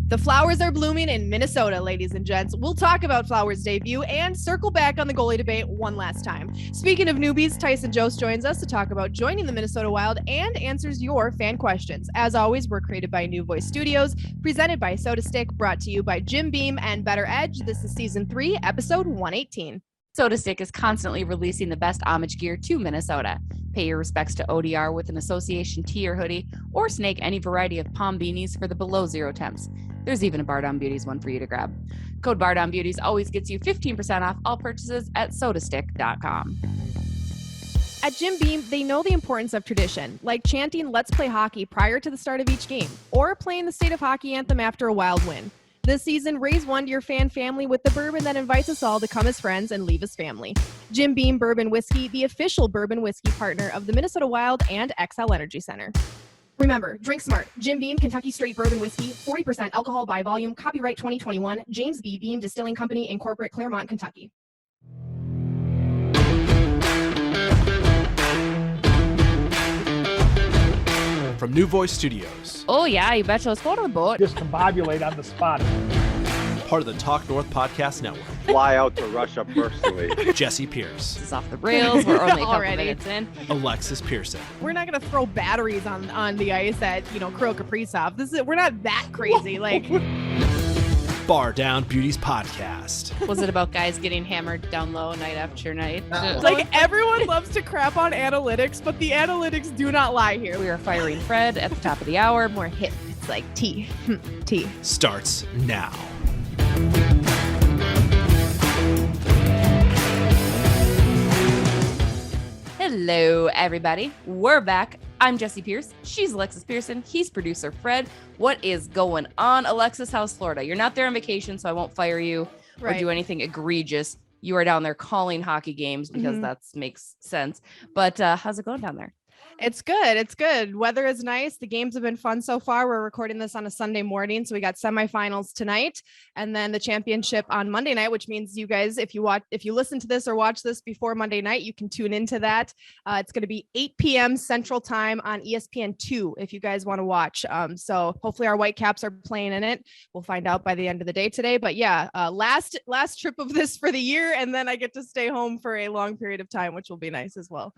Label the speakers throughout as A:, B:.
A: The flowers are blooming in Minnesota, ladies and gents. We'll talk about Flowers' debut and circle back on the goalie debate one last time. Speaking of newbies, Tyson Jost joins us to talk about joining the Minnesota Wild and answers your fan questions. As always, we're created by New Voice Studios, presented by SotaStick, brought to you by Jim Beam and BettorEdge. This is Season 3, Episode 118.
B: SotaStick is constantly releasing the best homage gear to Minnesota. Pay your respects to ODR with an association tee or hoodie, or snake any variety of palm beanies for the below zero temps. There's even a Bardown Beauties one for you to grab. Code Bardown Beauties always gets you 15% off all purchases at SotaStick.com.
A: At Jim Beam, they know the importance of tradition, like chanting "Let's play hockey" prior to the start of each game, or playing the state of hockey anthem after a Wild win. This season, raise one to your fan family with the bourbon that invites us all to come as friends and leave as family. Jim Beam Bourbon Whiskey, the official bourbon whiskey partner of the Minnesota Wild and XL Energy Center. Remember, drink smart. Jim Beam Kentucky Straight Bourbon Whiskey, 40% alcohol by volume, copyright 2021, James B. Beam Distilling Company, Incorporate, Claremont, Kentucky.
C: From New Voice Studios.
B: Oh yeah, you betcha. Let's go to the boat.
D: Discombobulate on the spot.
C: Part of the Talk North Podcast Network.
E: Fly out to Russia personally.
C: Jesse Pierce.
B: This is off the rails. We're only a couple minutes in.
C: Alexis Pearson.
A: We're not going to throw batteries on the ice at, Kirill Kaprizov. We're not that crazy.
C: Bardown Beauties Podcast.
B: Was it about guys getting hammered down low night after night?
A: Everyone loves to crap on analytics, but the analytics do not lie here.
B: We are firing Fred at the top of the hour. More hit.
A: It's like tea.
C: Starts now.
B: Hello, everybody. We're back. I'm Jesse Pierce. She's Alexis Pearson. He's producer Fred. What is going on, Alexis? How's Florida? You're not there on vacation, so I won't fire you or do anything egregious. You are down there calling hockey games because that makes sense. But how's it going down there?
A: It's good. It's good. Weather is nice. The games have been fun so far. We're recording this on a Sunday morning, so we got semifinals tonight and then the championship on Monday night, which means you guys, if you listen to this or watch this before Monday night, you can tune into that. It's going to be 8 p.m. Central Time on ESPN2 if you guys want to watch. So hopefully our Whitecaps are playing in it. We'll find out by the end of the day today. But yeah, last trip of this for the year, and then I get to stay home for a long period of time, which will be nice as well.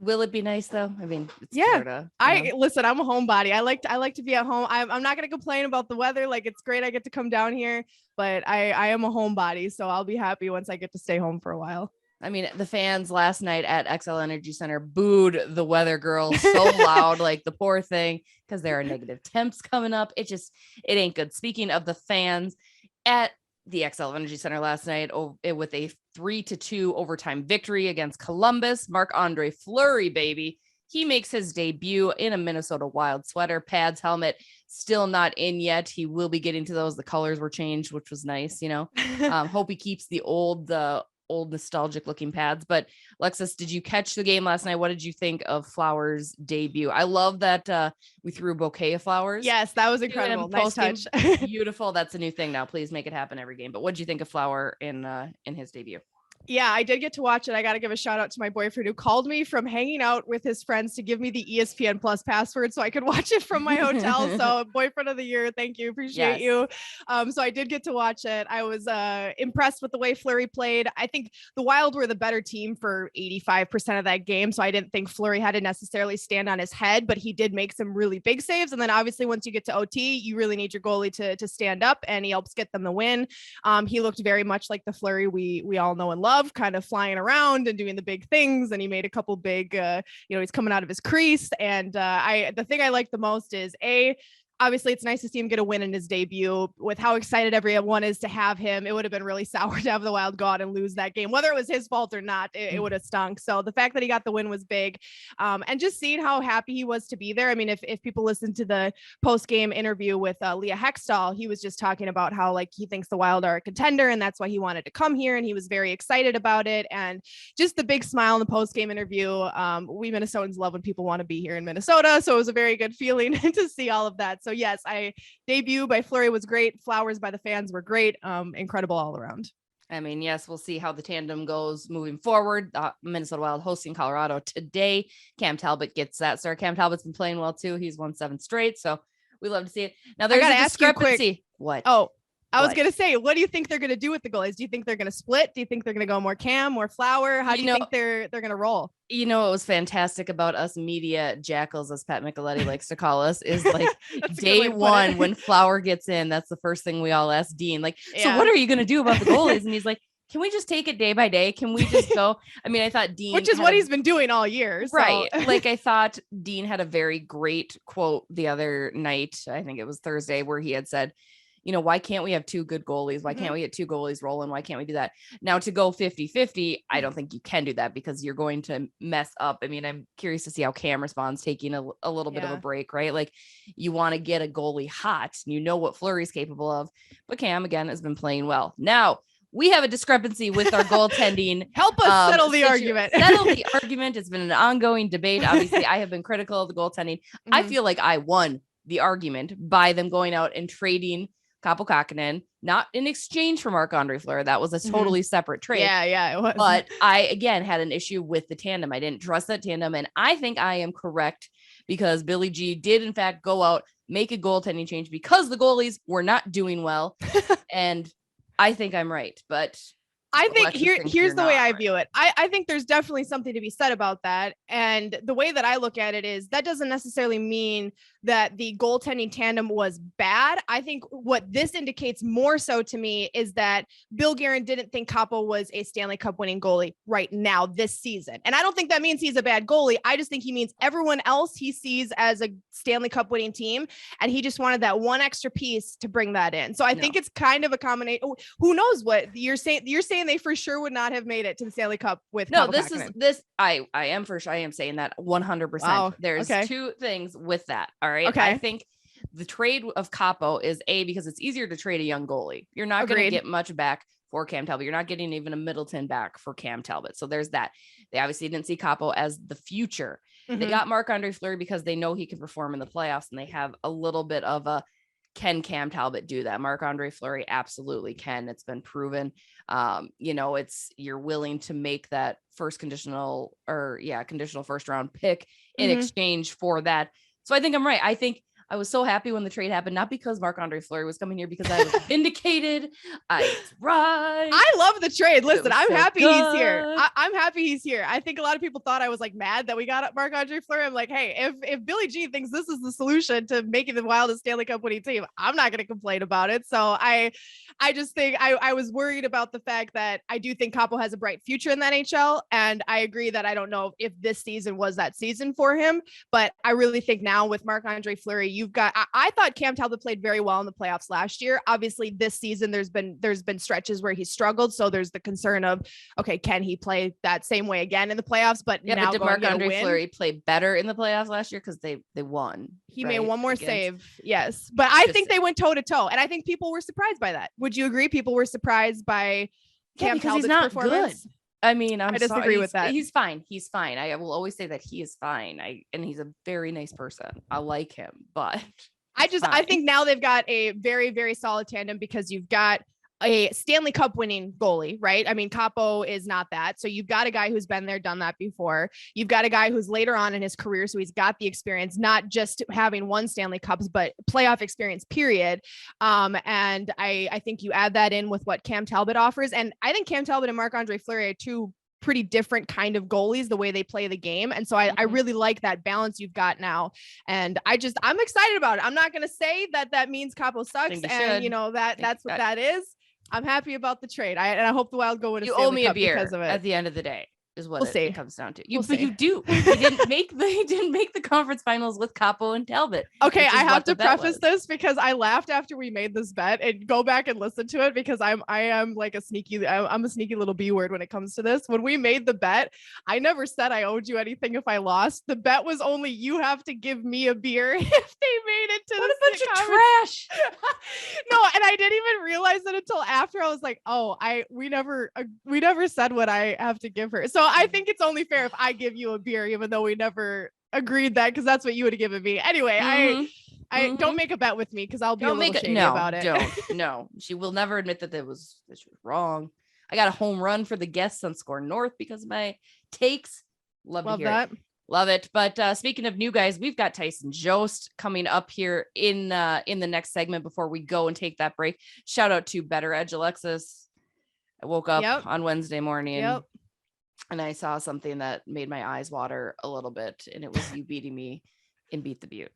B: Will it be nice though? I mean, it's
A: yeah.
B: Florida,
A: Listen, I'm a homebody. I like to be at home. I'm not going to complain about the weather. It's great I get to come down here, but I am a homebody, so I'll be happy once I get to stay home for a while.
B: I mean, the fans last night at XL Energy Center booed the weather girl so loud, like the poor thing, because there are negative temps coming up. It ain't good. Speaking of the fans at the XL Energy Center last night with a 3-2 overtime victory against Columbus. Marc-Andre Fleury, baby. He makes his debut in a Minnesota Wild sweater, pads, helmet, still not in yet. He will be getting to those. The colors were changed, which was nice, Hope he keeps the old nostalgic looking pads. But Alexis, did you catch the game last night? What did you think of Flowers' debut? I love that we threw a bouquet of flowers.
A: Yes, that was incredible. Nice touch.
B: Beautiful. That's a new thing now. Please make it happen every game. But what did you think of Flower in his debut?
A: Yeah, I did get to watch it. I got to give a shout out to my boyfriend who called me from hanging out with his friends to give me the ESPN Plus password so I could watch it from my hotel. So boyfriend of the year. Thank you. Appreciate you. So I did get to watch it. I was impressed with the way Fleury played. I think the Wild were the better team for 85% of that game. So I didn't think Fleury had to necessarily stand on his head, but he did make some really big saves. And then obviously once you get to OT, you really need your goalie to stand up, and he helps get them the win. He looked very much like the Fleury we all know and love. Kind of flying around and doing the big things, and he made a couple big he's coming out of his crease, and the thing I like the most is obviously it's nice to see him get a win in his debut. With how excited everyone is to have him, it would have been really sour to have the Wild go out and lose that game. Whether it was his fault or not, it would have stunk. So the fact that he got the win was big. And just seeing how happy he was to be there. I mean, if people listen to the post-game interview with Leah Hextall, he was just talking about how he thinks the Wild are a contender, and that's why he wanted to come here, and he was very excited about it. And just the big smile in the post-game interview. We Minnesotans love when people want to be here in Minnesota. So it was a very good feeling to see all of that. So yes, debut by Fleury was great. Flowers by the fans were great. Incredible all around.
B: I mean, yes, we'll see how the tandem goes moving forward. Minnesota Wild hosting Colorado today. Cam Talbot gets that start. Cam Talbot's been playing well too. He's won 7 straight. So We love to see it. Now there's
A: gotta
B: a
A: ask you quick.
B: discrepancy. What?
A: Oh, I was
B: What?
A: going to say, what do you think they're going to do with the goalies? Do you think they're going to split? Do you think they're going to go more Cam, more Flower? How do you think they're going to roll?
B: You know what was fantastic about us media jackals, as Pat Micheletti likes to call us, is like day one when Flower gets in, that's the first thing we all ask Dean. Like, so what are you going to do about the goalies? And he's like, can we just take it day by day? Can we just go? I mean, I thought Dean,
A: which is what he's been doing all year. So.
B: Right. Like I thought Dean had a very great quote the other night. I think it was Thursday, where he had said, you know, why can't we have two good goalies? Why can't we get two goalies rolling? Why can't we do that? Now to go 50-50, I don't think you can do that because you're going to mess up. I mean, I'm curious to see how Cam responds taking a little bit of a break, right? Like you want to get a goalie hot. You know what Fleury's capable of, but Cam again has been playing well. Now we have a discrepancy with our goaltending.
A: Help us settle the argument.
B: Settle the argument. It's been an ongoing debate. Obviously, I have been critical of the goaltending. I feel like I won the argument by them going out and trading Kaapo Kähkönen, not in exchange for Marc-Andre Fleury. That was a totally separate trade.
A: Yeah, it was.
B: But I, again, had an issue with the tandem. I didn't trust that tandem. And I think I am correct because Billy G did, in fact, go out, make a goaltending change because the goalies were not doing well. And I think I'm right. But
A: I think here's the way I view it. I think there's definitely something to be said about that. And the way that I look at it is that doesn't necessarily mean that the goaltending tandem was bad. I think what this indicates more so to me is that Bill Guerin didn't think Kaapo was a Stanley Cup winning goalie right now this season. And I don't think that means he's a bad goalie. I just think he means everyone else he sees as a Stanley Cup winning team. And he just wanted that one extra piece to bring that in. So I think it's kind of a combination. Who knows what you're saying? You're saying they for sure would not have made it to the Stanley Cup with
B: no,
A: Kaapo
B: this I am for sure. I am saying that 100%.
A: Wow.
B: There's two things with that. All right.
A: Okay.
B: I think the trade of Kaapo is because it's easier to trade a young goalie. You're not going to get much back for Cam Talbot. You're not getting even a Middleton back for Cam Talbot. So there's that. They obviously didn't see Kaapo as the future. They got Marc-Andre Fleury because they know he can perform in the playoffs and they have a little bit of a, can Cam Talbot do that? Marc-Andre Fleury absolutely can. It's been proven. You know, you're willing to make that conditional first round pick in exchange for that. So I think I'm right. I think I was so happy when the trade happened, not because Marc-Andre Fleury was coming here, because I was vindicated. I was right.
A: I love the trade. Listen, I'm happy he's here.
B: good.
A: I'm happy he's here. I think a lot of people thought I was like mad that we got Marc-Andre Fleury. I'm like, hey, if Billy G thinks this is the solution to making the Wild a Stanley Cup winning team, I'm not going to complain about it. So I just think I was worried about the fact that I do think Kaapo has a bright future in the NHL. And I agree that I don't know if this season was that season for him, but I really think now with Marc-Andre Fleury, you've got, I thought Cam Talbot played very well in the playoffs last year. Obviously this season, there's been stretches where he struggled. So there's the concern of, okay, can he play that same way again in the playoffs? But now
B: did Marc-Andre Fleury play better in the playoffs last year? Cause they won.
A: He made one more save. Yes. But I think they went toe to toe. And I think people were surprised by that. Would you agree? People were surprised by Cam Talbot's performance?
B: Good. I mean, I
A: disagree with that.
B: He's fine. He's fine. I will always say that he is fine. And he's a very nice person. I like him, but I think now they've got a very, very solid tandem because you've got a Stanley Cup winning goalie, right? I mean, Kaapo is not that. So you've got a guy who's been there, done that before. You've got a guy who's later on in his career. So he's got the experience, not just having won Stanley Cups, but playoff experience, period. And I think you add that in with what Cam Talbot offers. And I think Cam Talbot and Marc-Andre Fleury are two pretty different kind of goalies, the way they play the game. And so I really like that balance you've got now. And I'm excited about it. I'm not going to say that means Kaapo sucks. And you know, that's what that is. I'm happy about the trade. I hope the Wild go win. You owe me a beer because of it. At the end of the day is what it comes down to. You do. He didn't make the conference finals with Kaapo and Talbot.
A: Okay, I have to preface this because I laughed after we made this bet, and go back and listen to it because I am like I'm a sneaky little B word when it comes to this. When we made the bet, I never said I owed you anything if I lost. The bet was only you have to give me a beer if they made it to
B: what a bunch of trash.
A: No, and I didn't even realize it until after. I was like, oh, we never said what I have to give her. So I think it's only fair if I give you a beer, even though we never agreed that, because that's what you would have given me. Anyway, I don't make a bet with me because I'll be a little shady about it.
B: No, she will never admit that this was wrong. I got a home run for the guests on Score North because of my takes. Love to hear that. Love it. But speaking of new guys, we've got Tyson Jost coming up here in the next segment before we go and take that break. Shout out to BettorEdge, Alexis. I woke up on Wednesday morning and I saw something that made my eyes water a little bit, and it was you beating me in Beat the Butte.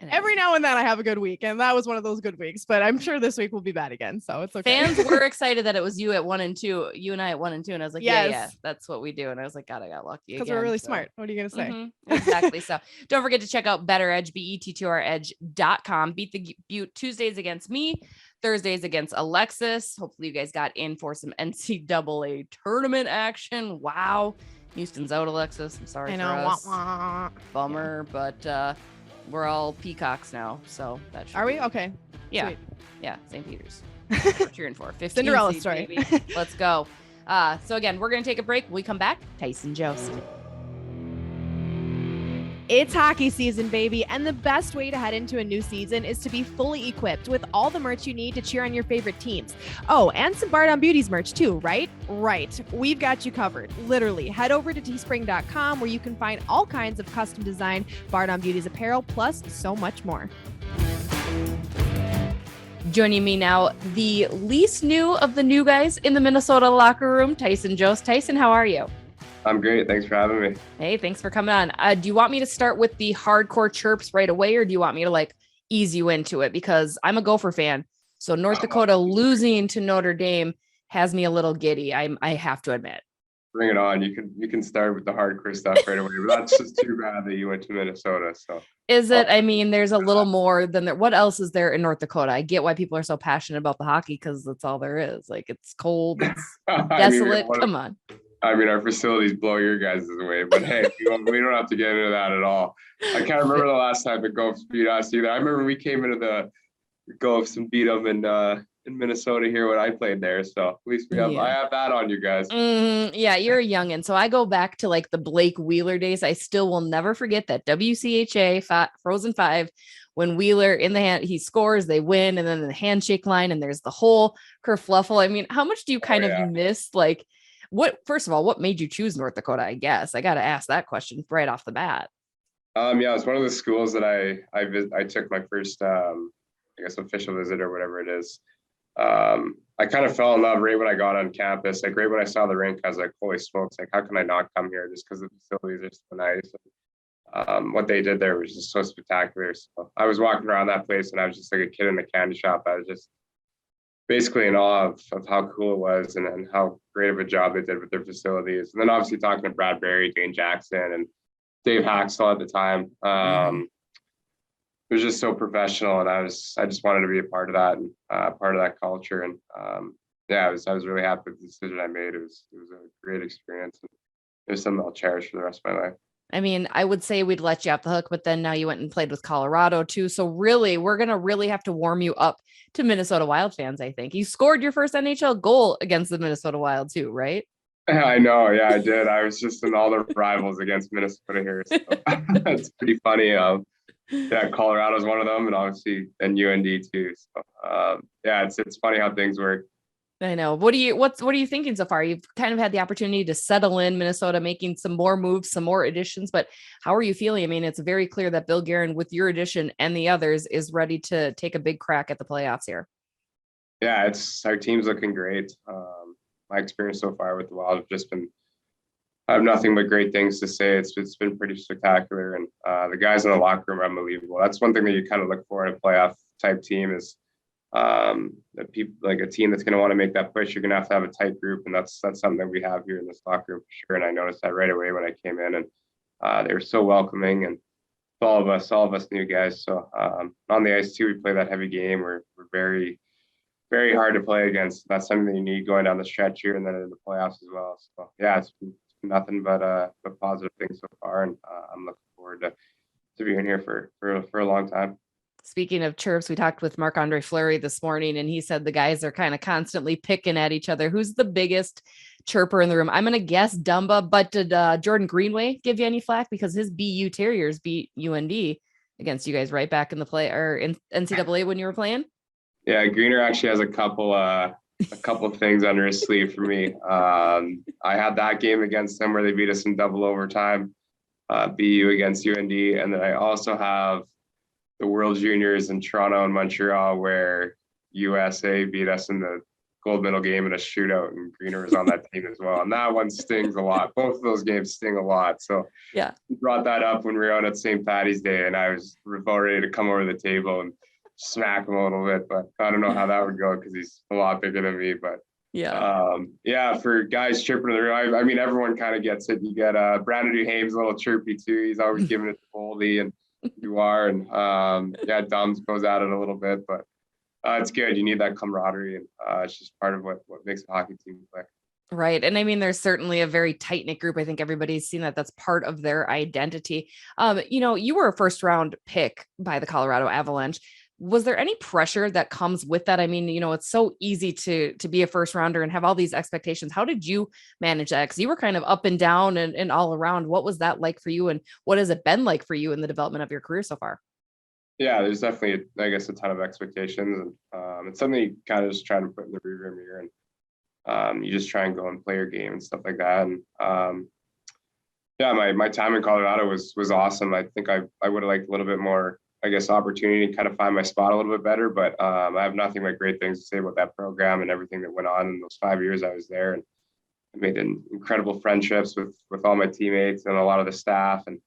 B: And
A: every now and then I have a good week, and that was one of those good weeks, but I'm sure this week will be bad again, so it's okay.
B: Fans were excited that it was you at 1 and 2, you and I at 1 and 2, and I was like, yeah, that's what we do. And I was like, God, I got lucky
A: because we're really smart. What are you gonna say?
B: Mm-hmm. Exactly. So don't forget to check out BettorEdge, BETTOREdge.com. Beat the Butte Tuesdays against me, Thursdays against Alexis. Hopefully you guys got in for some NCAA tournament action. Wow, Houston's out, Alexis. I'm sorry. I know. For us. Bummer, but we're all Peacocks now, so that should
A: are we okay?
B: Yeah. Sweet. Yeah, St. Peter's. We're cheering for 15
A: Cinderella story.
B: Baby. Let's go. So again, we're gonna take a break. When we come back, Tyson Jost.
A: It's hockey season, baby, and the best way to head into a new season is to be fully equipped with all the merch you need to cheer on your favorite teams. Oh, and some Bardown Beauties merch too, right? Right. We've got you covered. Literally, head over to teespring.com where you can find all kinds of custom design Bardown Beauties apparel, plus so much more.
B: Joining me now, the least new of the new guys in the Minnesota locker room, Tyson Jost. Tyson, how are you?
E: I'm great. Thanks for having me.
B: Hey, thanks for coming on. Do you want me to start with the hardcore chirps right away, or do you want me to like ease you into it? Because I'm a Gopher fan. So North Dakota losing to Notre Dame has me a little giddy. I have to admit.
E: Bring it on. You can start with the hardcore stuff right away, but that's just too bad that you went to Minnesota. So
B: is it? I mean, there's a little more than there. What else is there in North Dakota? I get why people are so passionate about the hockey because that's all there is. Like it's cold, it's desolate. Come on.
E: I mean, our facilities blow your guys' away, but hey, we don't have to get into that at all. I can't remember the last time the Gophers beat us either. I remember we came into the Gophers and beat them in Minnesota here when I played there. So at least I have that on you guys.
B: Yeah, you're a youngin'. So I go back to like the Blake Wheeler days. I still will never forget that WCHA Frozen 5 when Wheeler in the hand, he scores, they win, and then the handshake line, and there's the whole kerfluffle. I mean, how much do you kind of miss like? First of all, what made you choose North Dakota? I guess I got to ask that question right off the bat.
E: Yeah, it's one of the schools that I took my first, I guess, official visit or whatever it is. I kind of fell in love right when I got on campus. Like right when I saw the rink, I was like, holy smokes, like how can I not come here just because the facilities are so nice. What they did there was just so spectacular. So I was walking around that place and I was just like a kid in a candy shop. I was just basically in awe of how cool it was and how great of a job they did with their facilities. And then obviously talking to Brad Berry, Dane Jackson, and Dave Haxtell at the time. It was just so professional, and I just wanted to be a part of that and part of that culture. And I was really happy with the decision I made. It was a great experience. And it was something I'll cherish for the rest of my life.
B: I mean, I would say we'd let you off the hook, but then now you went and played with Colorado too. So really, we're going to really have to warm you up to Minnesota Wild fans, I think. You scored your first NHL goal against the Minnesota Wild too, right?
E: I know. Yeah, I did. I was just in all the rivals against Minnesota here. So it's pretty funny. Colorado's one of them, and obviously and UND too. So it's funny how things work.
B: I know. What are you thinking so far? You've kind of had the opportunity to settle in Minnesota, making some more moves, some more additions, but how are you feeling? I mean, it's very clear that Bill Guerin, with your addition and the others, is ready to take a big crack at the playoffs here.
E: Yeah, our team's looking great. My experience so far with the Wild I have nothing but great things to say. It's been pretty spectacular, and the guys in the locker room are unbelievable. That's one thing that you kind of look for in a playoff type team is that people like a team that's going to want to make that push. You're going to have a tight group, and that's something that we have here in this locker room for sure. And I noticed that right away when I came in, and they were so welcoming, and all of us new guys. So on the ice too, we play that heavy game. We're very, very hard to play against. That's something that you need going down the stretch here and then in the playoffs as well. So yeah, it's been nothing but positive things so far, and I'm looking forward to being here for a long time.
B: Speaking of chirps, we talked with Marc-Andre Fleury this morning, and he said the guys are kind of constantly picking at each other. Who's the biggest chirper in the room? I'm going to guess Dumba, but did Jordan Greenway give you any flack? Because his BU Terriers beat UND against you guys right back in the play or in NCAA when you were playing?
E: Yeah, Greener actually has a couple things under his sleeve for me. I had that game against them where they beat us in double overtime. BU against UND. And then I also have the World Juniors in Toronto and Montreal, where USA beat us in the gold medal game in a shootout, and Greener was on that team as well. And that one stings a lot. Both of those games sting a lot. So
B: yeah,
E: we brought that up when we were out at St. Patty's Day, and I was about ready to come over the table and smack him a little bit, but I don't know how that would go because he's a lot bigger than me. But for guys chirping in the room, I mean, everyone kind of gets it. You get Brandon Duhaime's a little chirpy too. He's always giving it to Goalie and you are, and Dums goes at it a little bit, but it's good. You need that camaraderie, and it's just part of what makes a hockey team play.
B: Right. And I mean, there's certainly a very tight knit group. I think everybody's seen that. That's part of their identity. You were a first round pick by the Colorado Avalanche. Was there any pressure that comes with that? I mean, it's so easy to be a first rounder and have all these expectations. How did you manage that? Because you were kind of up and down and all around. What was that like for you? And what has it been like for you in the development of your career so far?
E: Yeah, there's definitely, I guess, a ton of expectations. And it's something you kind of just try to put in the rearview mirror, and you just try and go and play your game and stuff like that. And my time in Colorado was awesome. I think I would have liked a little bit more, I guess, opportunity to kind of find my spot a little bit better. But I have nothing but great things to say about that program and everything that went on in those 5 years I was there. And I made incredible friendships with all my teammates and a lot of the staff. And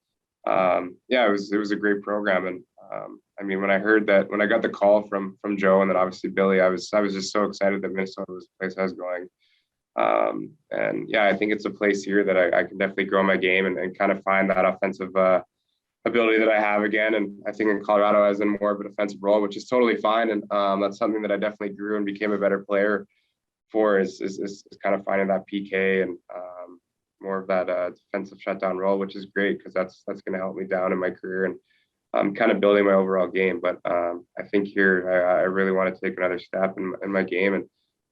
E: it was a great program. And I mean, when I got the call from Joe and then obviously Billy, I was just so excited that Minnesota was the place I was going. I think it's a place here that I can definitely grow my game and kind of find that offensive ability that I have again. And I think in Colorado I was in more of a defensive role, which is totally fine. And that's something that I definitely grew and became a better player for is kind of finding that PK and more of that defensive shutdown role, which is great because that's going to help me down in my career and kind of building my overall game. But I think here I really want to take another step in my game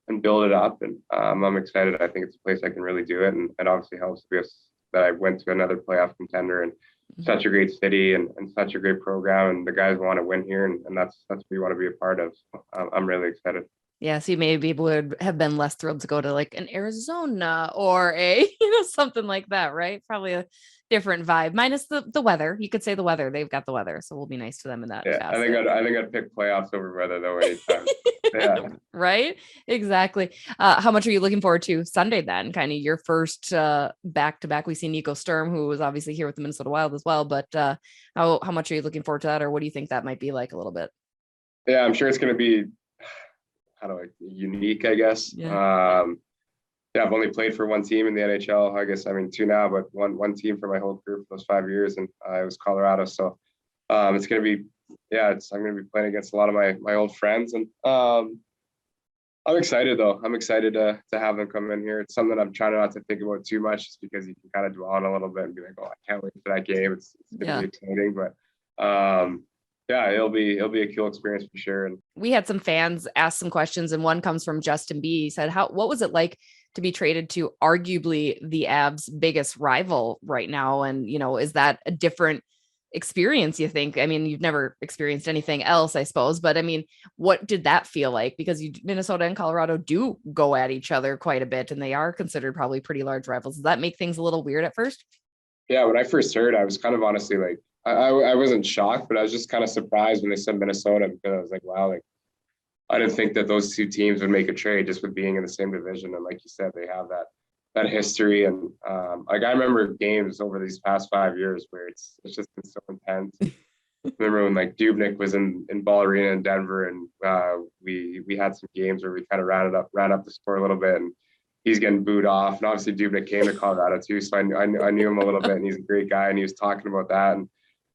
E: and build it up. And I'm excited. I think it's a place I can really do it. And it obviously helps because that I went to another playoff contender and such a great city and such a great program. And the guys want to win here. And that's what you want to be a part of. I'm really excited.
B: Yeah, so maybe would have been less thrilled to go to like an Arizona or something like that, right? Probably a different vibe, minus the weather. You could say the weather. They've got the weather, so we'll be nice to them in that.
E: Yeah, I think I'd pick playoffs over weather though anytime. Yeah,
B: right. Exactly. How much are you looking forward to Sunday then? Kind of your first back to back. We see Nico Sturm, who was obviously here with the Minnesota Wild as well. But how much are you looking forward to that, or what do you think that might be like a little bit?
E: Yeah, I'm sure it's going to be unique, I guess.
B: Yeah.
E: I've only played for one team in the NHL. I guess, I mean, two now, but one team for my whole career for those 5 years. And it was Colorado. So it's going to be, I'm going to be playing against a lot of my old friends. And I'm excited though. I'm excited to have them come in here. It's something I'm trying not to think about too much just because you can kind of dwell on a little bit and be like, oh, I can't wait for that game. It's going to be exciting, but it'll be a cool experience for sure. And
B: we had some fans ask some questions, and one comes from Justin B. He said, what was it like to be traded to arguably the Avs' biggest rival right now? And, is that a different experience, you think? I mean, you've never experienced anything else, I suppose, but I mean, what did that feel like? Because Minnesota and Colorado do go at each other quite a bit, and they are considered probably pretty large rivals. Does that make things a little weird at first?
E: Yeah, when I first heard, I was kind of honestly like, I wasn't shocked, but I was just kind of surprised when they said Minnesota, because I was like, wow, like I didn't think that those two teams would make a trade just with being in the same division. And like you said, they have that history. And I remember games over these past 5 years where it's just been so intense. I remember when like Dubnyk was in Ball Arena in Denver, and we had some games where we kind of ran up the score a little bit, and he's getting booed off. And obviously Dubnyk came to Colorado too, so I knew him a little bit, and he's a great guy, and he was talking about that. And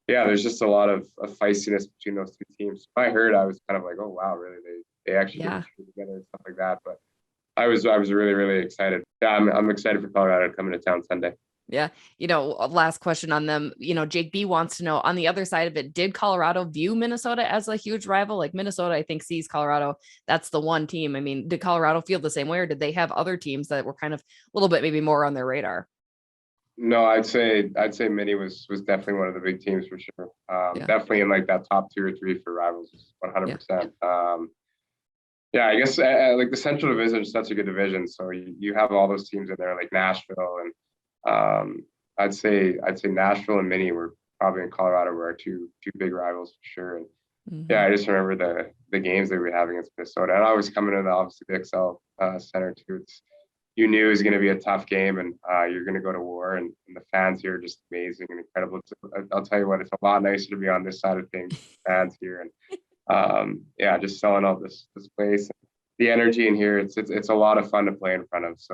E: there's just a lot of feistiness between those two teams. When I heard, I was kind of like, oh wow, really? They actually get together and stuff like that. But I was really, really excited. Yeah, I'm excited for Colorado coming to town Sunday.
B: Yeah. Last question on them. Jake B wants to know, on the other side of it, did Colorado view Minnesota as a huge rival? Like Minnesota, I think, sees Colorado. That's the one team. I mean, did Colorado feel the same way, or did they have other teams that were kind of a little bit maybe more on their radar?
E: No, I'd say Mini was definitely one of the big teams for sure. Definitely in like that top 2 or 3 for rivals, 100%. I guess like the Central Division is such a good division. So you have all those teams in there, like Nashville and I'd say Nashville and Minnie were probably in Colorado were our two big rivals for sure. And yeah, I just remember the games that we were having against Minnesota. And I was coming in obviously the XL Center too. You knew it was going to be a tough game, and you're going to go to war. And the fans here are just amazing and incredible. I'll tell you what, it's a lot nicer to be on this side of things, fans here, and yeah, just selling out this place. The energy in here, it's a lot of fun to play in front of. So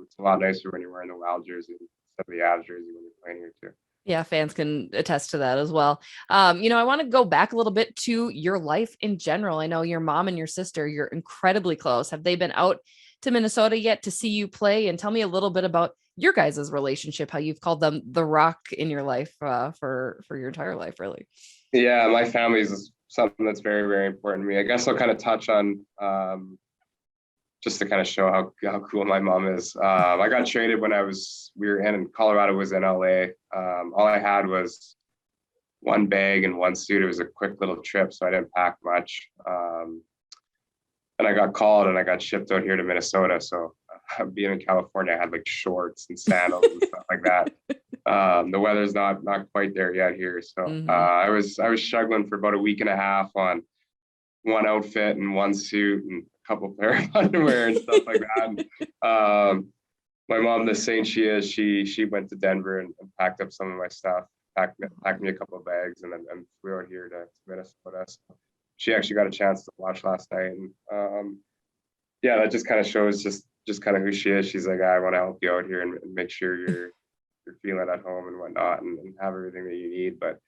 E: it's a lot nicer when you're wearing the Wild jersey instead of the Avs jersey when you're playing here too.
B: Yeah, fans can attest to that as well. I want to go back a little bit to your life in general. I know your mom and your sister, you're incredibly close. Have they been out to Minnesota yet to see you play? And tell me a little bit about your guys' relationship, how you've called them the rock in your life for your entire life, really.
E: Yeah, my family is something that's very, very important to me. I guess I'll kind of touch on just to kind of show how cool my mom is. I got traded when we were in Colorado, was in LA. All I had was one bag and one suit. It was a quick little trip, so I didn't pack much. And I got called and I got shipped out here to Minnesota. So being in California, I had like shorts and sandals and stuff like that. The weather's not quite there yet here. So I was struggling for about a week and a half on one outfit and one suit and a couple pair of underwear and stuff like that. And, my mom, the saint she is, she went to Denver and packed up some of my stuff, packed me a couple of bags, and then flew out here to Minnesota. So she actually got a chance to watch last night, and yeah, that just kind of shows just kind of who she is. She's like, I want to help you out here and make sure you're feeling at home and whatnot, and have everything that you need. But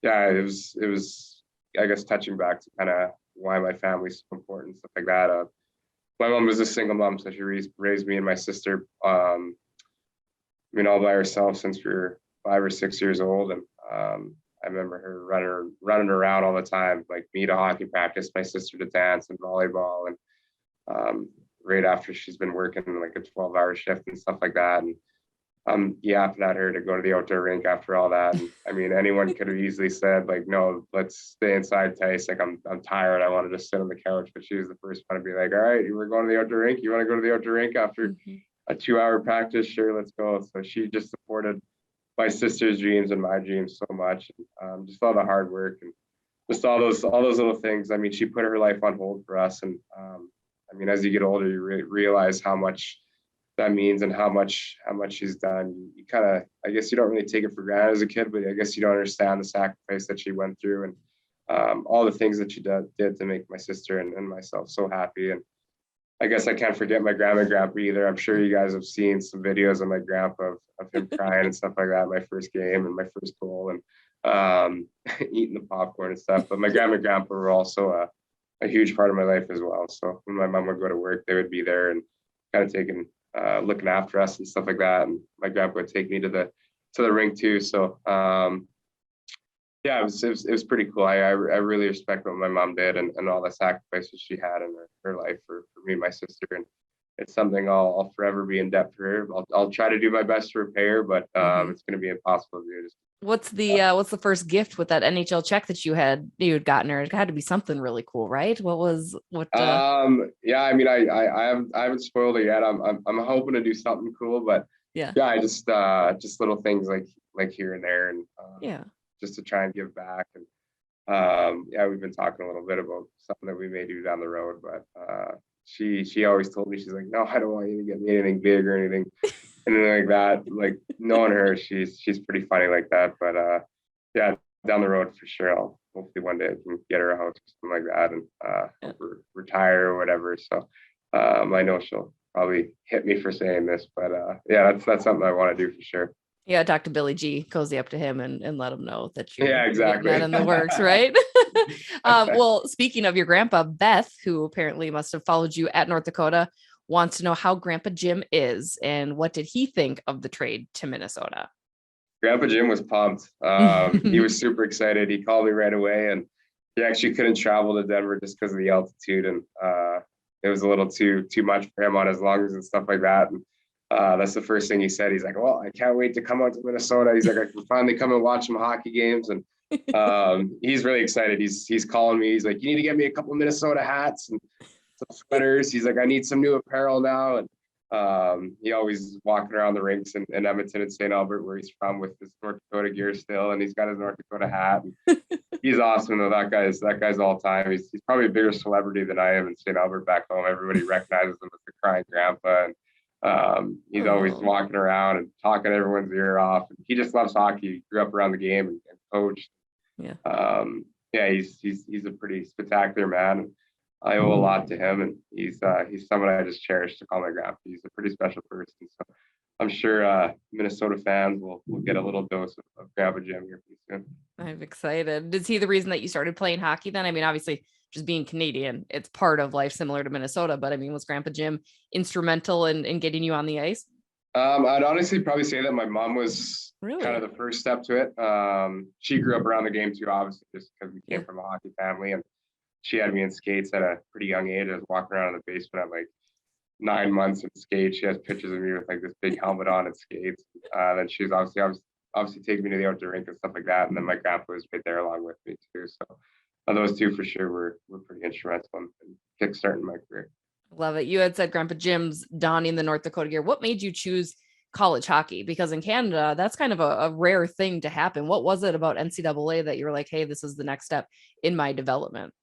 E: yeah, it was I guess touching back to kind of why my family's so important, stuff like that. My mom was a single mom, so she raised me and my sister, all by herself since we were 5 or 6 years old. And I remember her running around all the time, like me to hockey practice, my sister to dance and volleyball. And right after she's been working like a 12-hour shift and stuff like that. And I'm yapping at her to go to the outdoor rink after all that. And, I mean, anyone could have easily said, like, no, let's stay inside, Tice. Like, I'm tired. I want to just sit on the couch. But she was the first one to be like, all right, we're going to the outdoor rink. You want to go to the outdoor rink after a 2-hour practice? Sure, let's go. So she just supported my sister's dreams and my dreams so much. And, just all the hard work and just all those little things. I mean, she put her life on hold for us. And I mean, as you get older, you realize how much that means and how much she's done. You kind of, I guess you don't really take it for granted as a kid, but I guess you don't understand the sacrifice that she went through and all the things that she did to make my sister and myself so happy. And I guess I can't forget my grandma and grandpa either. I'm sure you guys have seen some videos of my grandpa of him crying and stuff like that, my first game and my first goal, and eating the popcorn and stuff. But my grandma and grandpa were also a huge part of my life as well. So when my mom would go to work, they would be there and kind of looking after us and stuff like that. And my grandpa would take me to the rink too. So yeah, it was pretty cool. I really respect what my mom did and all the sacrifices she had in her life for me and my sister. And it's something I'll forever be in debt for her. I'll try to do my best to repay her, but it's going to be impossible to do.
B: What's the first gift with that NHL check that you had gotten her? It had to be something really cool, right?
E: Yeah, I mean, I haven't spoiled it yet. I'm hoping to do something cool, but yeah, I just little things like here and there, and just to try and give back. And yeah, we've been talking a little bit about something that we may do down the road, but she always told me, she's like, no, I don't want you to get me anything big or anything like that. Like, knowing her, she's pretty funny like that. But yeah, down the road for sure, I'll hopefully one day I can get her a house or something like that, and retire or whatever. So I know she'll probably hit me for saying this, but yeah, that's something I want to do for sure.
B: Yeah, talk to Billy G, cozy up to him and let him know that you're
E: exactly
B: that in the works, right? Well, speaking of your grandpa, Beth, who apparently must have followed you at North Dakota, wants to know how Grandpa Jim is and what did he think of the trade to Minnesota?
E: Grandpa Jim was pumped. He was super excited. He called me right away, and he actually couldn't travel to Denver just because of the altitude, and it was a little too much for him on his lungs and stuff like that. And that's the first thing he said. He's like, well, I can't wait to come out to Minnesota. He's like, I can finally come and watch some hockey games. And he's really excited. He's calling me. He's like, you need to get me a couple Minnesota hats and some sweaters. He's like, I need some new apparel now. And He always walking around the rinks in Edmonton and St. Albert, where he's from, with his North Dakota gear still, and he's got his North Dakota hat. He's awesome though. That guy's all time. He's probably a bigger celebrity than I am in St. Albert back home. Everybody recognizes him as the crying grandpa, and he's always walking around and talking everyone's ear off. And he just loves hockey. He grew up around the game and coached. Yeah. He's a pretty spectacular man. I owe a lot to him, and he's someone I just cherish to call my grandpa. He's a pretty special person. So I'm sure Minnesota fans will get a little dose of Grandpa Jim here pretty soon.
B: I'm excited. Is he the reason that you started playing hockey then? I mean, obviously, just being Canadian, it's part of life similar to Minnesota, but I mean, was Grandpa Jim instrumental in getting you on the ice?
E: I'd honestly probably say that my mom was
B: really
E: kind of the first step to it. She grew up around the game too, obviously, just because we came from a hockey family, and she had me in skates at a pretty young age. I was walking around in the basement at like 9 months in skates. She has pictures of me with like this big helmet on and skates. Then she was obviously taking me to the outdoor rink and stuff like that. And then my grandpa was right there along with me too. So those two for sure were pretty instrumental in kickstarting my career.
B: Love it. You had said Grandpa Jim's donning the North Dakota gear. What made you choose college hockey? Because in Canada, that's kind of a rare thing to happen. What was it about NCAA that you were like, hey, this is the next step in my development?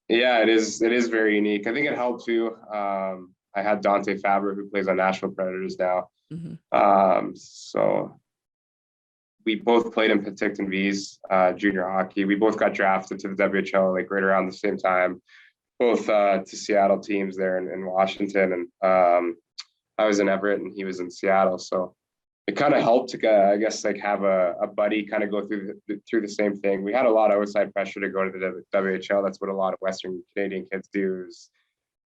E: Yeah, it is very unique. I think it helped too. I had Dante Faber, who plays on Nashville Predators now. So we both played in Penticton V's junior hockey. We both got drafted to the WHL like right around the same time, both to Seattle teams there in Washington. And I was in Everett and he was in Seattle. So it kind of helped to, I guess, like have a buddy kind of go through the same thing. We had a lot of outside pressure to go to the WHL. That's what a lot of Western Canadian kids do. It was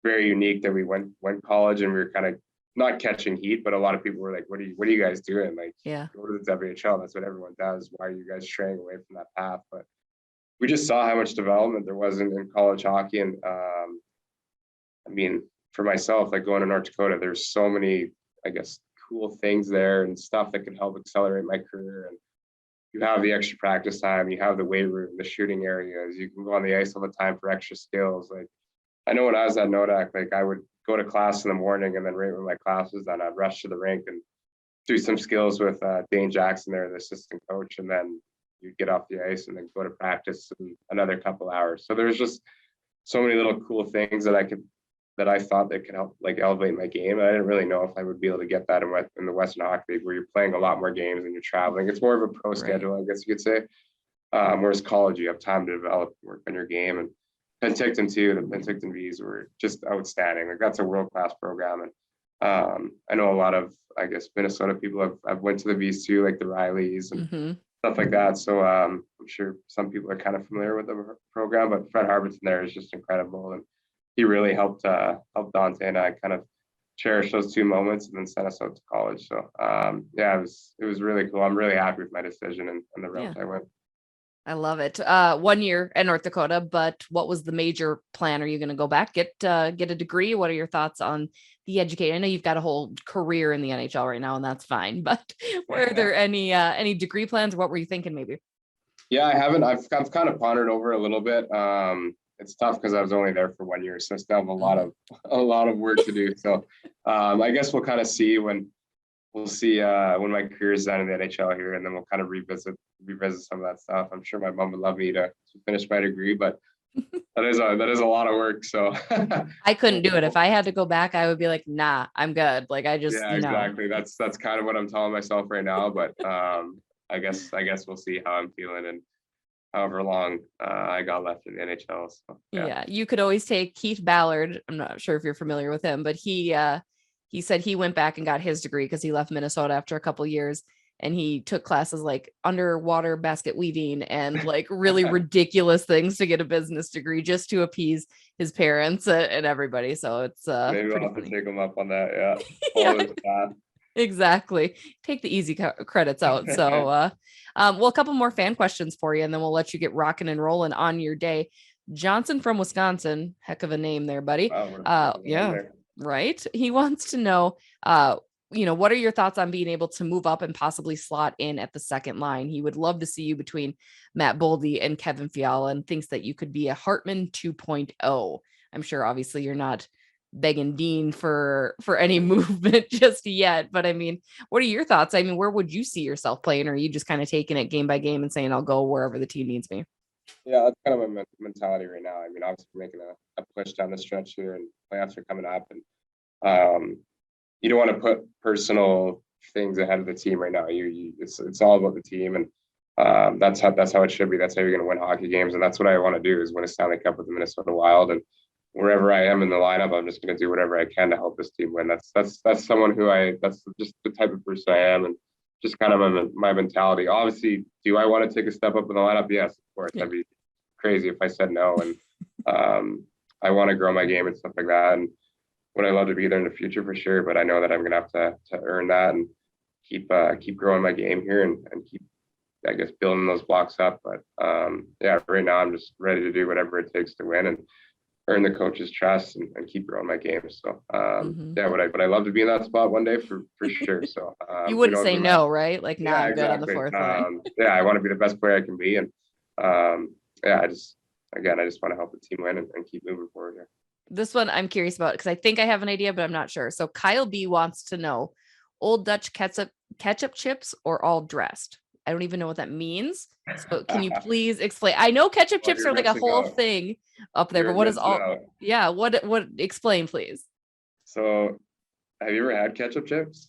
E: very unique that we went college and we were kind of not catching heat, but a lot of people were like, what are you guys doing? Like, go to the WHL. That's what everyone does. Why are you guys straying away from that path? But we just saw how much development there was in college hockey. And I mean, for myself, like going to North Dakota, there's so many, I guess, cool things there and stuff that can help accelerate my career. And you have the extra practice time, you have the weight room, the shooting areas, you can go on the ice all the time for extra skills. Like I know when I was at Nodak, like I would go to class in the morning and then right when my class was done, I'd rush to the rink and do some skills with Dane Jackson there, the assistant coach, and then you'd get off the ice and then go to practice in another couple hours. So there's just so many little cool things that I thought that could help like elevate my game. And I didn't really know if I would be able to get that in the Western Hockey League, where you're playing a lot more games and you're traveling. It's more of a pro schedule, I guess you could say. Whereas college, you have time to develop, work on your game. And Penticton too, the Penticton V's were just outstanding. Like that's a world-class program. And I know a lot of, I guess, Minnesota people have went to the V's too, like the Rileys and stuff like that. So I'm sure some people are kind of familiar with the program, but Fred Harbertson there is just incredible. And he really helped Dante and I kind of cherish those two moments and then sent us out to college. So it was really cool. I'm really happy with my decision and the route I went.
B: I love it. 1 year at North Dakota, but what was the major plan? Are you going to go back, get a degree? What are your thoughts on the education? I know you've got a whole career in the NHL right now, and that's fine. But were there any degree plans? What were you thinking maybe?
E: Yeah, I haven't. I've kind of pondered over a little bit. It's tough because I was only there for 1 year, so I still have a lot of work to do. So I guess we'll kind of see when my career is done in the NHL here, and then we'll kind of revisit some of that stuff. I'm sure my mom would love me to finish my degree, but that is a lot of work. So
B: I couldn't do it. If I had to go back, I would be like, nah, I'm good. Like I just
E: exactly. That's kind of what I'm telling myself right now. But I guess we'll see how I'm feeling and however long I got left in the NHL. So,
B: yeah, you could always take Keith Ballard. I'm not sure if you're familiar with him, but he said he went back and got his degree because he left Minnesota after a couple years, and he took classes like underwater basket weaving and like really ridiculous things to get a business degree just to appease his parents and everybody. So it's
E: maybe I'll have to take him up on that. Yeah.
B: Exactly. Take the easy credits out. So, well, a couple more fan questions for you, and then we'll let you get rocking and rolling on your day. Johnson from Wisconsin, heck of a name there, buddy. Right. He wants to know, what are your thoughts on being able to move up and possibly slot in at the second line? He would love to see you between Matt Boldy and Kevin Fiala, and thinks that you could be a Hartman 2.0. I'm sure obviously you're not begging Dean for any movement just yet. But I mean, what are your thoughts? I mean, where would you see yourself playing? Or are you just kind of taking it game by game and saying, I'll go wherever the team needs me?
E: Yeah, that's kind of my mentality right now. I mean, obviously we're making a push down the stretch here, and playoffs are coming up, and you don't want to put personal things ahead of the team right now. It's all about the team, and that's how it should be. That's how you're going to win hockey games, and that's what I want to do, is win a Stanley Cup with the Minnesota Wild. And wherever I am in the lineup, I'm just going to do whatever I can to help this team win. That's someone that's just the type of person I am, and just kind of my mentality. Obviously, do I want to take a step up in the lineup? Yes, of course. Yeah. That'd be crazy if I said no. And I want to grow my game and stuff like that. And would I love to be there in the future? For sure. But I know that I'm going to have to earn that and keep growing my game here and keep, I guess, building those blocks up. But yeah, right now I'm just ready to do whatever it takes to win and earn the coach's trust and keep growing my game. So yeah, would I love to be in that spot one day? For sure. So
B: you wouldn't say no, right? Like, nah,
E: yeah,
B: I'm
E: exactly.
B: good on the fourth line.
E: Yeah, I want to be the best player I can be. And yeah, I just want to help the team win and keep moving forward here.
B: This one I'm curious about because I think I have an idea, but I'm not sure. So Kyle B wants to know, Old Dutch ketchup chips or all dressed? I don't even know what that means. So can you please explain? I know ketchup chips are like a whole thing up there, but what is all? Yeah, what explain, please.
E: So have you ever had ketchup chips?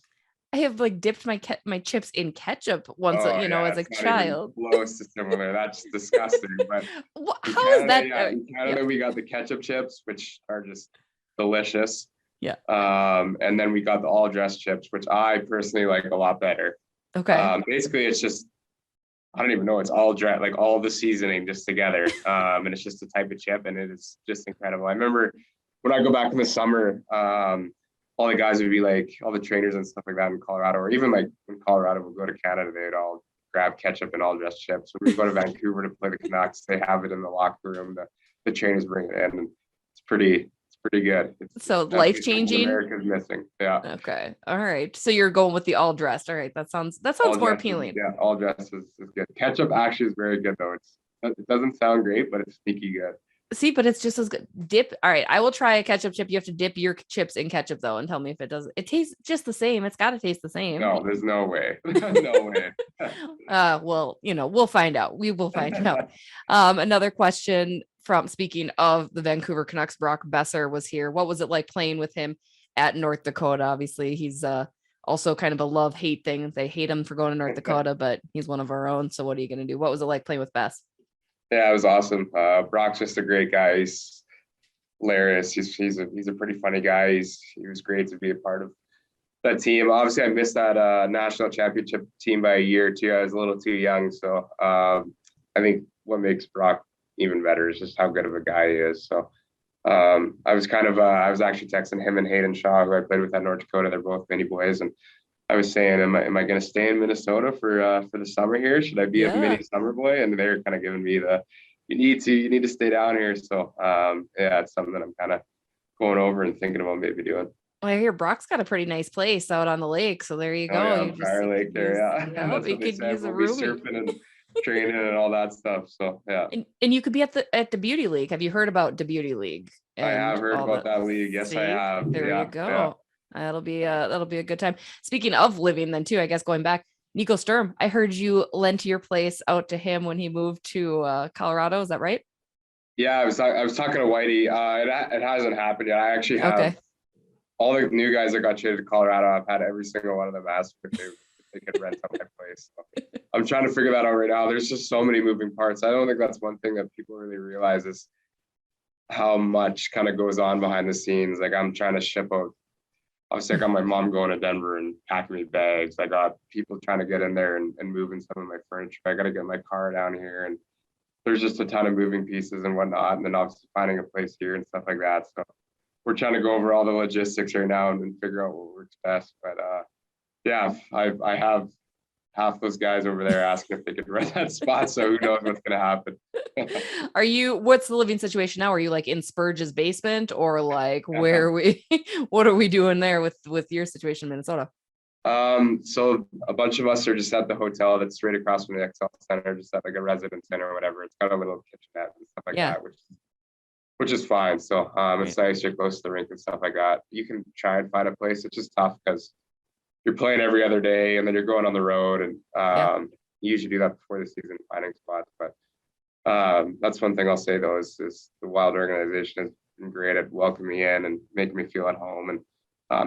B: I have like dipped my chips in ketchup once, as a child.
E: Close to similar. That's disgusting. But
B: how is that?
E: In Canada, we got the ketchup chips, which are just delicious.
B: Yeah.
E: And then we got the all dressed chips, which I personally like a lot better.
B: Okay.
E: Basically, it's just, I don't even know. It's all dressed, like all the seasoning just together. And it's just a type of chip, and it is just incredible. I remember when I go back in the summer, all the guys would be like, all the trainers and stuff like that in Colorado, or even like in Colorado, we'll go to Canada, they'd all grab ketchup and all dressed chips. When we go to Vancouver to play the Canucks, they have it in the locker room. The trainers bring it in, and it's pretty good.
B: So life-changing.
E: America's missing. Yeah.
B: Okay. All right. So you're going with the all dressed. All right. That sounds more appealing.
E: All dressed is good. Ketchup actually is very good though. It doesn't sound great, but it's sneaky good.
B: See, but it's just as good. Dip. All right. I will try a ketchup chip. You have to dip your chips in ketchup though, and tell me if it doesn't. It tastes just the same. It's got to taste the same.
E: No, there's no way. No way.
B: Well, we'll find out. We will find out. Another question from, speaking of the Vancouver Canucks, Brock Boeser was here. What was it like playing with him at North Dakota? Obviously, he's also kind of a love-hate thing. They hate him for going to North Dakota, but he's one of our own. So what are you going to do? What was it like playing with Bess?
E: Yeah, it was awesome. Brock's just a great guy. He's hilarious. He's a pretty funny guy. He was great to be a part of that team. Obviously, I missed that national championship team by a year or two. I was a little too young. So I think what makes Brock even better is just how good of a guy he is. So I was actually texting him and Hayden Shaw, who I played with at North Dakota. They're both mini boys, and I was saying, am I going to stay in Minnesota for the summer here? Should I be a mini summer boy? And they're kind of giving me you need to stay down here. So yeah, it's something that I'm kind of going over and thinking about maybe doing.
B: Well, I hear Brock's got a pretty nice place out on the lake, so there you go.
E: Oh, yeah, Fire Lake there, yeah. That's
B: you could use a room.
E: Surfing and training and all that stuff. So yeah.
B: And you could be at the Beauty League. Have you heard about the Beauty League?
E: I have heard about that league. Yes, I have.
B: There you go. Yeah. That'll be a good time. Speaking of living then too, I guess going back, Nico Sturm, I heard you lent your place out to him when he moved to Colorado. Is that right?
E: Yeah, I was talking to Whitey. It hasn't happened yet. I actually have all the new guys that got traded to Colorado. I've had every single one of them ask if they could rent out my place. So I'm trying to figure that out right now. There's just so many moving parts. I don't think that's one thing that people really realize is how much kind of goes on behind the scenes. Like, I'm trying to ship out. Obviously, I got my mom going to Denver and packing me bags. I got people trying to get in there and moving some of my furniture. I got to get my car down here, and there's just a ton of moving pieces and whatnot. And then obviously finding a place here and stuff like that. So we're trying to go over all the logistics right now and figure out what works best. But yeah, I have half those guys over there asking if they could rent that spot. So who knows what's going to happen.
B: What's the living situation now? Are you like in Spurge's basement, or like what are we doing there with your situation in Minnesota?
E: So a bunch of us are just at the hotel that's right across from the XL Center, just at like a residence inn or whatever. It's got a little kitchenette and stuff like that, which is which is fine. So it's nice, you're close to the rink and stuff like that. You can try and find a place. It's just tough because you're playing every other day and then you're going on the road, and you usually do that before the season, finding spots. But that's one thing I'll say though, is the Wild organization has been great at welcoming me in and making me feel at home, and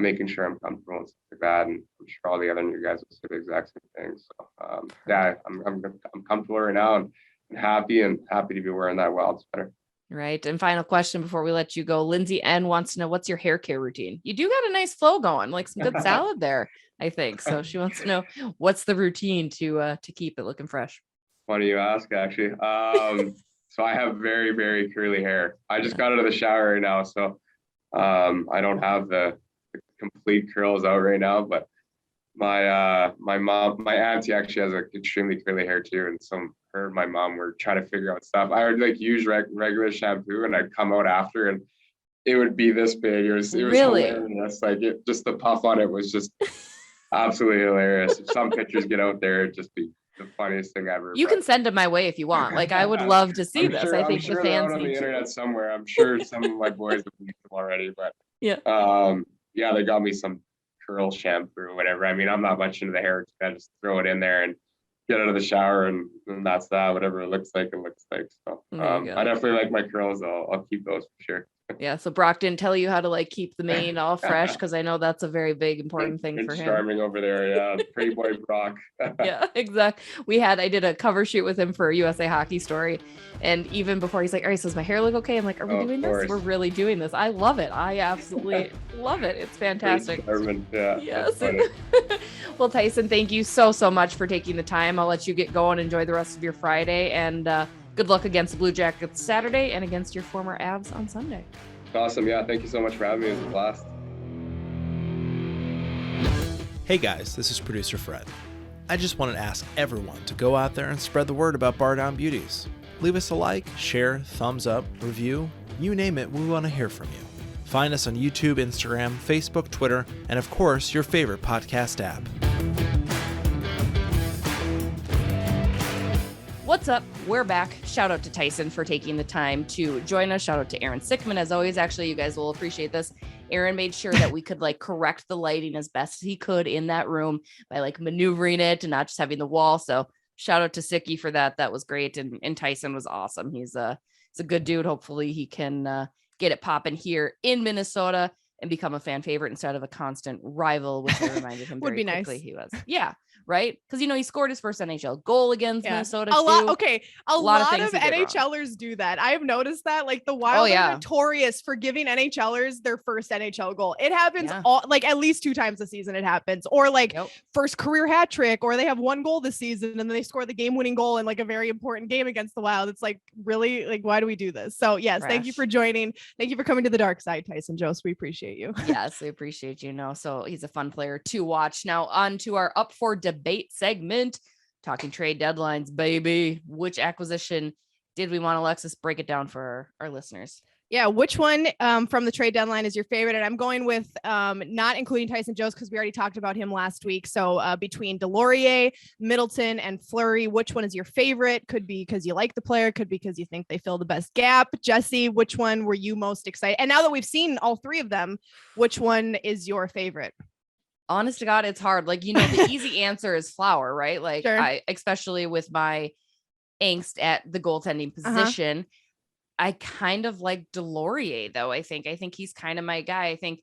E: making sure I'm comfortable and stuff like that. And I'm sure all the other new guys will say the exact same thing. So I'm comfortable right now and happy to be wearing that Wild sweater.
B: Right. And final question before we let you go, Lindsay N wants to know, what's your hair care routine? You do got a nice flow going, like some good salad there, I think. So she wants to know, what's the routine to keep it looking fresh?
E: Funny you ask, actually. So I have very, very curly hair. I just got out of the shower right now, so I don't have the complete curls out right now, but my auntie actually has extremely curly hair too, and her and my mom were trying to figure out stuff. I would like use regular shampoo, and I'd come out after, and it would be this big. It was
B: really
E: hilarious. Like just the puff on it was just absolutely hilarious. If some pictures get out there, it'd just be the funniest thing ever.
B: You can send them my way if you want. Like, I would love to see this. I think the fans
E: on the
B: need
E: internet somewhere. I'm sure some of my boys have used them already, but they got me some curl shampoo or whatever. I mean, I'm not much into the hair. I just throw it in there and get out of the shower, and that's that. Whatever it looks like, it looks like. So I definitely like my curls. I'll keep those for sure.
B: Yeah. So Brock didn't tell you how to like keep the mane all fresh, because I know that's a very big important thing for him.
E: Charming over there, yeah. Pretty boy Brock.
B: Yeah, exactly. I did a cover shoot with him for a USA Hockey Story, and even before, he's like, "All right, so does my hair look okay?" I'm like, "Are we doing this? We're really doing this. I love it. I absolutely love it. It's fantastic."
E: Yeah.
B: Yes. Well, Tyson, thank you so much for taking the time. I'll let you get going. Enjoy the rest of your Friday, and good luck against the Blue Jackets Saturday and against your former Avs on Sunday.
E: Awesome. Yeah. Thank you so much for having me. It was a blast.
C: Hey guys, this is producer Fred. I just want to ask everyone to go out there and spread the word about Bardown Beauties. Leave us a like, share, thumbs up, review, you name it, we want to hear from you. Find us on YouTube, Instagram, Facebook, Twitter, and of course, your favorite podcast app.
B: What's up? We're back. Shout out to Tyson for taking the time to join us. Shout out to Aaron Sickman. As always, actually, you guys will appreciate this. Aaron made sure that we could like correct the lighting as best as he could in that room by like maneuvering it and not just having the wall. So shout out to Sicky for that. That was great. And Tyson was awesome. He's a good dude. Hopefully he can get it popping here in Minnesota and become a fan favorite instead of a constant rival, which I reminded him
A: Would
B: very
A: be
B: quickly
A: nice.
B: He was. Yeah. Right? Because, he scored his first NHL goal against Minnesota.
A: A lot of
B: things
A: NHLers do that. I have noticed that. Like the Wild are notorious for giving NHLers their first NHL goal. It happens at least 2 times a season. It happens, or first career hat trick, or they have 1 goal this season and then they score the game-winning goal in like a very important game against the Wild. It's like, really, like, why do we do this? So yes, thank you for joining. Thank you for coming to the dark side, Tyson Jost. We appreciate you.
B: Yes, we appreciate you. So he's a fun player to watch. Now on to our Up for Debate segment, talking trade deadlines, baby. Which acquisition did we want, Alexis? Break it down for our listeners.
A: Yeah, which one from the trade deadline is your favorite? And I'm going with not including Tyson Jost because we already talked about him last week. So between Delorier, Middleton, and Fleury, which one is your favorite? Could be because you like the player, could be because you think they fill the best gap. Jesse, which one were you most excited? And now that we've seen all 3 of them, which one is your favorite?
B: Honest to God, it's hard. Like, the easy answer is Flower, right? Like,
A: sure.
B: I, especially with my angst at the goaltending position, I kind of like Delorier, though. I think he's kind of my guy. I think,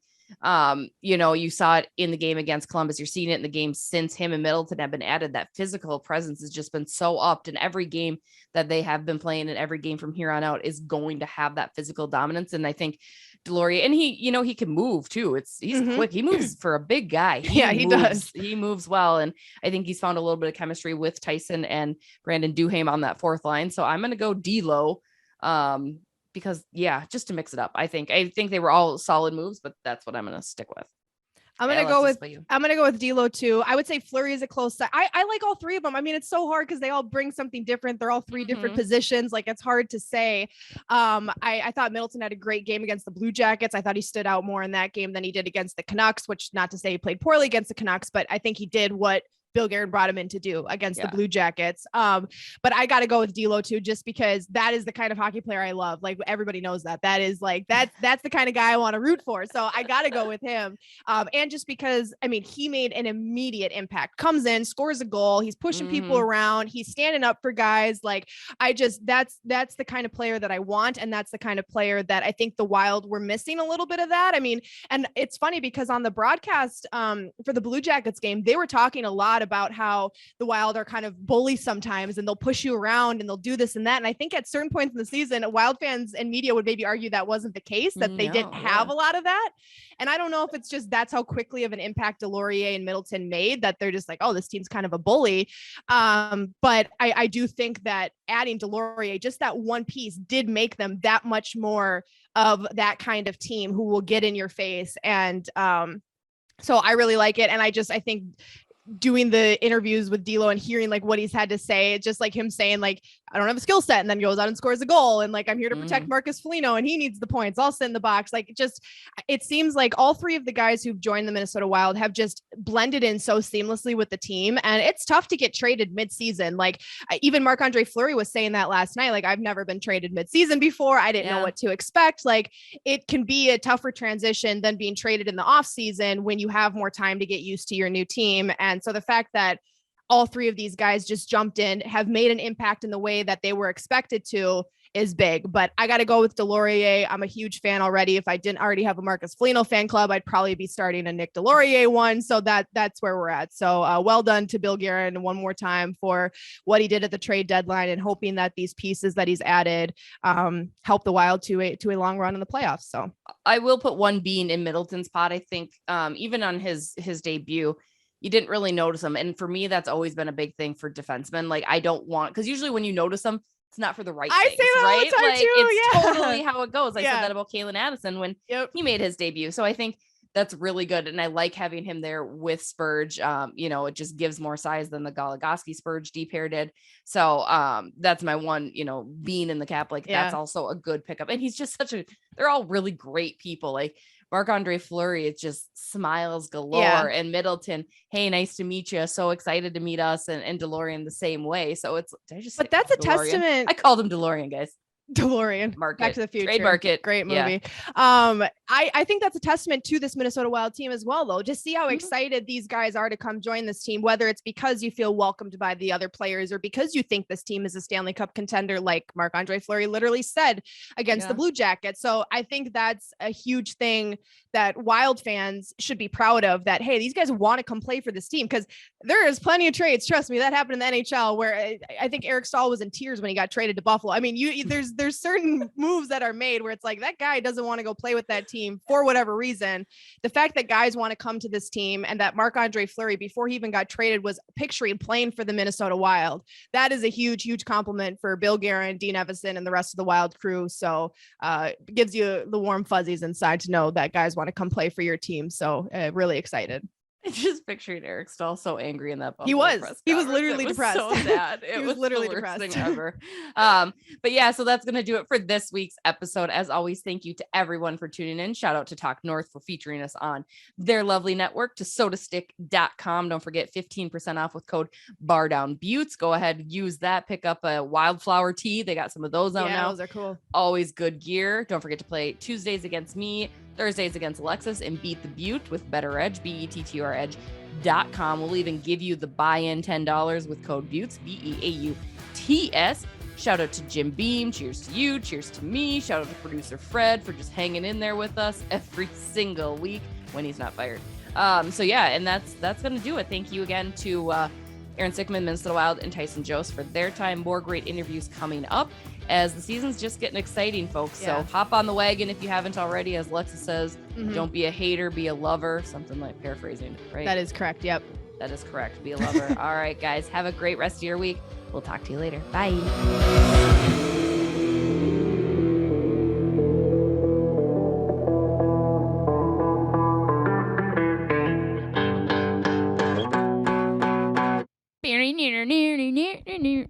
B: you saw it in the game against Columbus. You're seeing it in the game since him and Middleton have been added. That physical presence has just been so upped, and every game that they have been playing and every game from here on out is going to have that physical dominance. And I think Delorier, and he can move too. He's quick. He moves for a big guy.
A: He does.
B: He moves well. And I think he's found a little bit of chemistry with Tyson and Brandon Duhaime on that 4th line. So I'm going to go D-Lo. Because just to mix it up, I think they were all solid moves, but that's what I'm going to stick with.
A: I'm going to go with D'Lo too. I would say Fleury is a close second. I like all 3 of them. I mean, it's so hard because they all bring something different. They're all 3 different positions. Like, it's hard to say. I thought Middleton had a great game against the Blue Jackets. I thought he stood out more in that game than he did against the Canucks, which not to say he played poorly against the Canucks, but I think he did what Bill Guerin brought him in to do against the Blue Jackets. But I got to go with D'Lo too, just because that is the kind of hockey player I love. Like everybody knows that is like, that's the kind of guy I want to root for. So I got to go with him. And just because, I mean, he made an immediate impact, comes in, scores a goal. He's pushing people around. He's standing up for guys. Like that's the kind of player that I want. And that's the kind of player that I think the Wild were missing a little bit of that. I mean, and it's funny because on the broadcast for the Blue Jackets game, they were talking a lot about how the Wild are kind of bullies sometimes and they'll push you around and they'll do this and that. And I think at certain points in the season, Wild fans and media would maybe argue that wasn't the case, that they didn't have a lot of that. And I don't know if it's just that's how quickly of an impact Delorier and Middleton made, that they're just like, oh, this team's kind of a bully. But I do think that adding Delorier, just that one piece, did make them that much more of that kind of team who will get in your face. And so I really like it. And I think doing the interviews with D'Lo and hearing like what he's had to say, just like him saying like, I don't have a skill set, and then goes out and scores a goal. And like, I'm here to protect Marcus Foligno and he needs the points. I'll sit in the box. Like it seems like all three of the guys who've joined the Minnesota Wild have just blended in so seamlessly with the team. And it's tough to get traded mid-season. Like even Marc-Andre Fleury was saying that last night, like I've never been traded mid-season before. I didn't know what to expect. Like it can be a tougher transition than being traded in the off season when you have more time to get used to your new team. And so the fact that all three of these guys just jumped in, have made an impact in the way that they were expected to, is big. But I got to go with Delorier. I'm a huge fan already. If I didn't already have a Marcus Foligno fan club, I'd probably be starting a Nick Delorier one. So that's where we're at. So well done to Bill Guerin one more time for what he did at the trade deadline, and hoping that these pieces that he's added help the Wild to a long run in the playoffs. So
B: I will put one bean in Middleton's pot. I think even on his debut, you didn't really notice him. And for me, that's always been a big thing for defensemen. Like I don't want, because usually when you notice them, it's not for the right things,
A: say that
B: right?
A: all the time
B: Like
A: too,
B: it's totally how it goes. I said that about Kalen Addison when
A: he
B: made his debut. So I think that's really good. And I like having him there with Spurge. It just gives more size than the Goligoski Spurge D pair did. So that's my one, being in the cap. Like that's also a good pickup. And he's just they're all really great people. Like Marc-Andre Fleury, it just smiles galore. And Middleton, hey, nice to meet you. So excited to meet us. And DeLorean the same way. So
A: but that's a
B: DeLorean?
A: testament.
B: I called him DeLorean, guys.
A: DeLorean,
B: Market.
A: Back to the Future,
B: Trademark it.
A: Great movie. I think that's a testament to this Minnesota Wild team as well, though. Just see how excited these guys are to come join this team, whether it's because you feel welcomed by the other players or because you think this team is a Stanley Cup contender, like Marc-Andre Fleury literally said against the Blue Jackets. So I think that's a huge thing that Wild fans should be proud of, that, hey, these guys want to come play for this team, because there is plenty of trades. Trust me, that happened in the NHL where I think Eric Stahl was in tears when he got traded to Buffalo. I mean, there's certain moves that are made where it's like, that guy doesn't want to go play with that team for whatever reason. The fact that guys want to come to this team, and that Marc-Andre Fleury, before he even got traded, was picturing playing for the Minnesota Wild, that is a huge, huge compliment for Bill Guerin, Dean Evison, and the rest of the Wild crew. So it gives you the warm fuzzies inside to know that guys want to come play for your team. So really excited.
B: Just picturing Eric Stahl so angry in that Buffalo
A: he was literally
B: it was
A: depressed.
B: So sad. It was literally the worst
A: depressed
B: thing ever. But yeah, so that's gonna do it for this week's episode. As always, thank you to everyone for tuning in. Shout out to Talk North for featuring us on their lovely network, to SotaStick.com. Don't forget 15% off with code Bardown Beauties. Go ahead, use that. Pick up a wildflower tee. They got some of those out now.
A: Those are cool.
B: Always good gear. Don't forget to play Tuesdays against me, Thursdays against Alexis, and Beat the Butte with BettorEdge, BETTOREdge.com. We'll even give you the buy-in $10 with code BEAUTS, BEAUTS. Shout out to Jim Beam. Cheers to you. Cheers to me. Shout out to producer Fred for just hanging in there with us every single week when he's not fired. So yeah, and that's going to do it. Thank you again to Aaron Sickman, Minnesota Wild, and Tyson Jost for their time. More great interviews coming up as the season's just getting exciting, folks. So hop on the wagon if you haven't already. As Alexa says, don't be a hater, be a lover. Something like paraphrasing, right?
A: That is correct. Yep.
B: That is correct. Be a lover. All right, guys. Have a great rest of your week. We'll talk to you later. Bye. Near